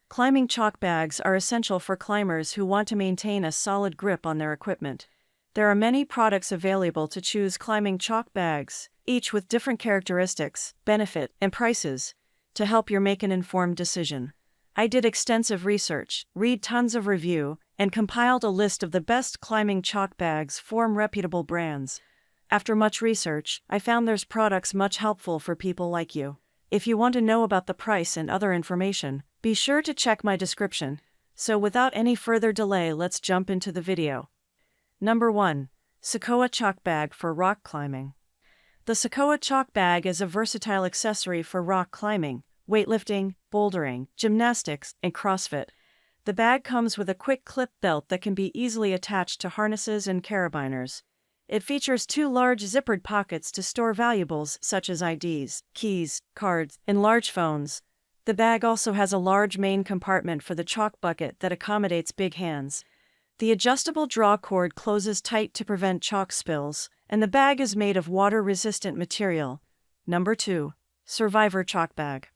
Climbing chalk bags are essential for climbers who want to maintain a solid grip on their equipment. There are many products available to choose climbing chalk bags, each with different characteristics, benefit, and prices, to help you make an informed decision. I did extensive research, read tons of review, and compiled a list of the best climbing chalk bags from reputable brands. After much research, I found there's products much helpful for people like you. If you want to know about the price and other information, be sure to check my description. So without any further delay, let's jump into the video. Number 1. Sequoia Chalk Bag for Rock Climbing. The Sequoia Chalk Bag is a versatile accessory for rock climbing, weightlifting, bouldering, gymnastics, and CrossFit. The bag comes with a quick clip belt that can be easily attached to harnesses and carabiners. It features 2 large zippered pockets to store valuables such as IDs, keys, cards, and large phones. The bag also has a large main compartment for the chalk bucket that accommodates big hands. The adjustable draw cord closes tight to prevent chalk spills, and the bag is made of water-resistant material. Number 2. Survivor Chalk Bag.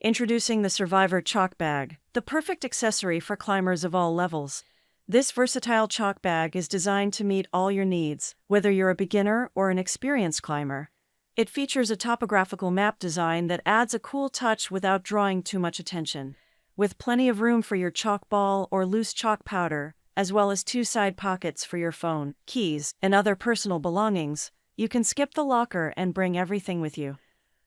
Introducing the Survivor Chalk Bag, the perfect accessory for climbers of all levels. This versatile chalk bag is designed to meet all your needs, whether you're a beginner or an experienced climber. It features a topographical map design that adds a cool touch without drawing too much attention. With plenty of room for your chalk ball or loose chalk powder, as well as 2 side pockets for your phone, keys, and other personal belongings, you can skip the locker and bring everything with you.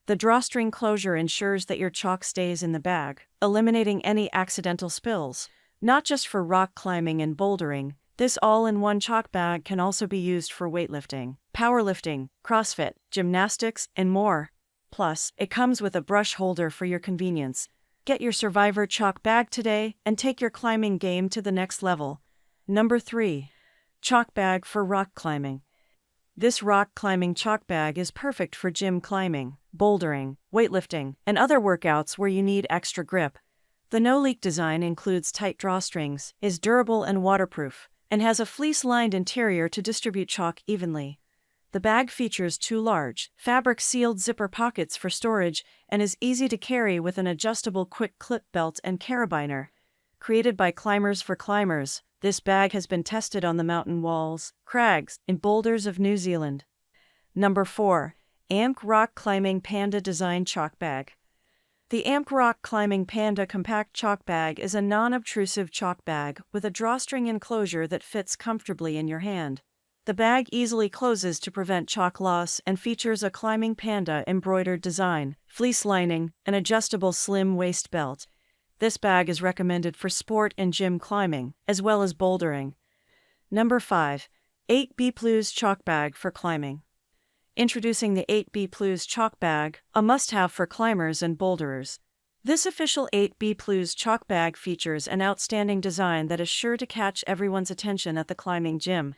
The drawstring closure ensures that your chalk stays in the bag, eliminating any accidental spills. Not just for rock climbing and bouldering, this all-in-one chalk bag can also be used for weightlifting, powerlifting, CrossFit, gymnastics, and more. Plus, it comes with a brush holder for your convenience. Get your Survivor Chalk Bag today and take your climbing game to the next level. Number 3. Chalk Bag for Rock Climbing. This rock climbing chalk bag is perfect for gym climbing, bouldering, weightlifting, and other workouts where you need extra grip. The no-leak design includes tight drawstrings, is durable and waterproof, and has a fleece-lined interior to distribute chalk evenly. The bag features 2 large, fabric-sealed zipper pockets for storage and is easy to carry with an adjustable quick clip belt and carabiner. Created by climbers for climbers, this bag has been tested on the mountain walls, crags, and boulders of New Zealand. Number 4. AMC Rock Climbing Panda Design Chalk Bag. The AMC Rock Climbing Panda Compact Chalk Bag is a non-obtrusive chalk bag with a drawstring enclosure that fits comfortably in your hand. The bag easily closes to prevent chalk loss and features a climbing panda embroidered design, fleece lining, and adjustable slim waist belt. This bag is recommended for sport and gym climbing, as well as bouldering. Number 5. 8B Plus Chalk Bag for Climbing. Introducing the 8B Plus Chalk Bag, a must-have for climbers and boulderers. This official 8B Plus chalk bag features an outstanding design that is sure to catch everyone's attention at the climbing gym.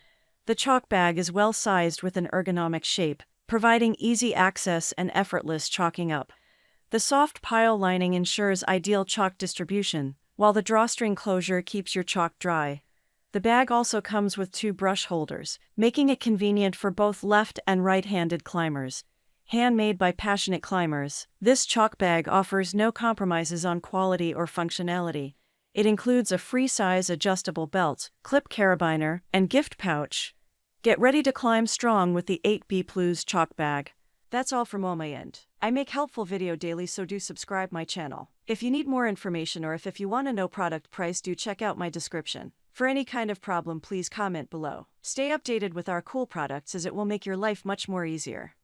The chalk bag is well-sized with an ergonomic shape, providing easy access and effortless chalking up. The soft pile lining ensures ideal chalk distribution, while the drawstring closure keeps your chalk dry. The bag also comes with 2 brush holders, making it convenient for both left and right-handed climbers. Handmade by passionate climbers, this chalk bag offers no compromises on quality or functionality. It includes a free-size adjustable belt, clip carabiner, and gift pouch. Get ready to climb strong with the 8B Plus Chalk Bag. That's all from my end. I make helpful video daily, so do subscribe my channel. If you need more information or if you want to know product price, do check out my description. For any kind of problem, please comment below. Stay updated with our cool products as it will make your life much more easier.